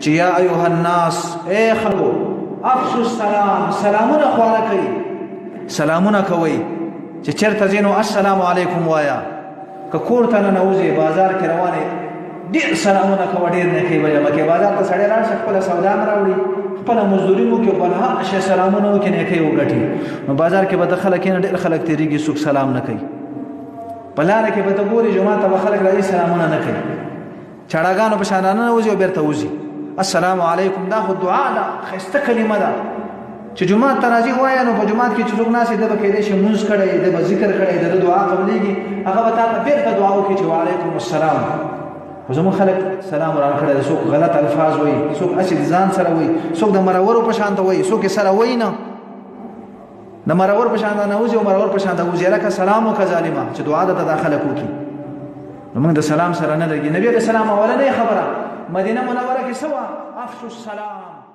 چې یا ایها الناس اے خلکو افشوا السلام سلامونه خواره کوي سلامونه کوي چې چېرته ځې نو السلام علیکم وایا که کور ته ننوځې بازار کې روانې ډېر سلامونه کوه ډېر نیکۍ به جمع کوې بازار ته سړی لاړ شه خپله سودا هم راوړي خپله مزدوري مو وکړي خپل هر شی سلامونه وکړي نیکۍ وګټي نو بازار کې به د خلک نه ډېر خلک تېرېږي څوک سلام نه کوي په لاره کې به ته ګورې جومات ته به خلک راځي سلامونه نه کوي چاړهګانو په شان راننوځي او بېرته وځي السلام علیکم دا خو دعا ده ښایسته کلمه ده چې جومات ته راځي وایه نو په جومات کې چې څوک ناست دی ده به کیدای شي لمونځ کړی ده به ذکر کړی د ده دعا قبلېږي هغه به تا ته بېرته دعا وکړي چې وعلیکم السلام خو زموږ خلک سلام وران کړی دی څوک غلط الفاظ وایي څوک هسې د ځان سره وایي څوک د مرورو په شان ته وایي څوک یې سره وایي نه د مرور په شان ته نوځي او مرور په شان ته وځي هلکه سلام وکړه ظالمه چې دعا درته دا خلک وکړي نو موږ د سلام سره نه لګي نبي علیه السلام اولنۍ خبره مدینه منوره کې څه وه افشوا السلام